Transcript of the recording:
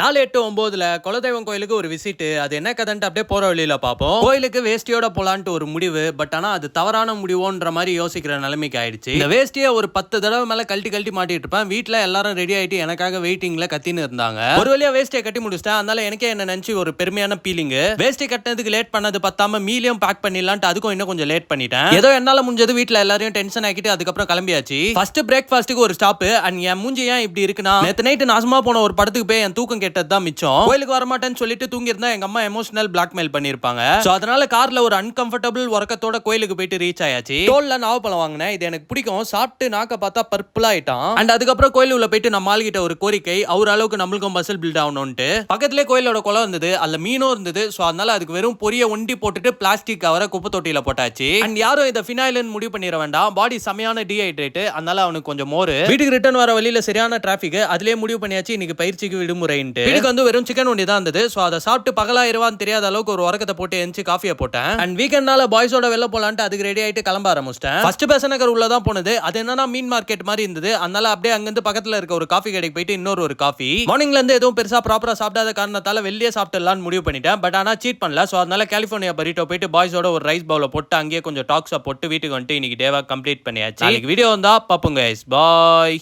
4-8-9ல குலதெய்வம் கோயிலுக்கு ஒரு விசிட். அது என்ன கதைன்ட்டு அப்படியே போற வழியில பாப்போம். கோயிலுக்கு வேஷ்டியோட போலான்ட்டு ஒரு முடிவு. பட் ஆனா அது தவறான முடிவோன்ற மாதிரி யோசிக்கிற நிலைமைக்கு ஆயிடுச்சு. இந்த வேஷ்டியை ஒரு 10 தடவை மேல கழட்டி மாட்டிட்டு இருப்பேன். வீட்டுல எல்லாரும் ரெடி ஆயிட்டு எனக்காக வெயிட்டிங்ல கத்தின்னு இருந்தாங்க. ஒரு வழியா வேஷ்டியை கட்டி முடிச்சிட்டேன். அதனால எனக்கே என்ன நினைச்சு ஒரு பெருமையான பீலிங். வேஷ்டி கட்டினதுக்கு லேட் பண்ணது பத்தாம மீலியும் பேக் பண்ணிடலான்ட்டு அதுக்கும் இன்னும் கொஞ்சம் லேட் பண்ணிட்டேன். ஏதோ என்னால முடிஞ்சது வீட்டுல எல்லாரையும் டென்ஷன் ஆக்கிட்டு அதுக்கப்புறம் கிளம்பியாச்சு. ஃபர்ஸ்ட் பிரேக்ஃபாஸ்ட்டுக்கு ஒரு ஸ்டாப். அண்ட் என் மூஞ்சி ஏன் இப்படி இருக்குன்னா, நேத்து நைட்டு நாசமா போன ஒரு படத்துக்கு போய் என் தூக்கம் கேட்டதுதான் மிச்சம். கோயிலுக்கு வர மாட்டேன்னு சொல்லிட்டு தூங்கி இருந்தா எங்க அம்மா எமோஷனல் பிளாக்மெயில் பண்ணிருப்பாங்க. சோ அதனால கார்ல ஒரு அன்கம்ஃபர்டபிள் உறக்கத்தோட கோயிலுக்கு போயிட்டு ரீச் ஆயாச்சு. டோல்ல நாவப்பழம் வாங்கினேன். இது எனக்கு பிடிக்கும். சாப்பிட்டு நாக்க பார்த்தா பர்பிள் ஆயிட்டான். அண்ட் அதுக்கப்புறம் கோயில் உள்ள போயிட்டு நம்ம ஆளுகிட்ட ஒரு கோரிக்கை, அவர் அளவுக்கு நம்மளுக்கும் மசில் பில்ட் ஆகணும்ட்டு. பக்கத்திலே கோயிலோட குளம் இருந்தது. அதுல மீனும் இருந்தது. சோ அதனால அதுக்கு வெறும் பொரிய ஒண்டி போட்டுட்டு பிளாஸ்டிக் கவரை குப்பை தொட்டியில போட்டாச்சு. அண்ட் யாரும் இதை ஃபினாயில்னு முடிவு பண்ணிட வேண்டாம். பாடி செமையான டீஹைட்ரேட். அதனால அவனுக்கு கொஞ்சம் மோர். வீட்டுக்கு ரிட்டர்ன் வர வழியில சரியான டிராபிக். அதுலயே முடிவு பண்ணியாச்சு இன்னைக்கு பயிற்சிக்கு விடுமுறைன்ட்டு. வீட்டுக்கு வந்து வெறும் சிக்கன் ஒண்டி தான் இருந்தது. சோ அதை சாப்பிட்டு பகலாயிருவான்னு தெரியாத அளவுக்கு ஒரு உரக்கத்தை போட்டு எந்திச்சு காஃபியை போட்டேன். அண்ட் வீக்கெண்ட்னால பாய்ஸோட வெளில போலான்ட்டு அதுக்கு ரெடி ஆயிட்டு கிளம்ப ஆரம்பிச்சிட்டேன். ஃபர்ஸ்ட் பெசநகர் உள்ளதான் போனது. அது என்னன்னா மீன் மார்க்கெட் மாதிரி இருந்தது. அதனால அப்படியே அங்கிருந்து பக்கத்துல இருக்க ஒரு காஃபி கடைக்கு போயிட்டு இன்னொரு ஒரு காஃபி. மார்னிங்ல இருந்து எதுவும் பெருசா ப்ராப்பரா சாப்பிடாத காரணத்தால வெளியே சாப்பிடலாம்னு முடிவு பண்ணிட்டேன். பட் ஆனா சீட் பண்ணல. சோ அதனால கலிபோர்னியா பரிட்டோ போயிட்டு பாய்ஸோட ஒரு ரைஸ் பவுல போட்டு அங்கேயே கொஞ்சம் டாக்ஸா போட்டு வீட்டுக்கு வந்துட்டு இன்னைக்கு டேவா கம்ப்ளீட் பண்ணியாச்சு. இன்னைக்கு வீடியோ வந்தா பாப்போங்க. பாய்.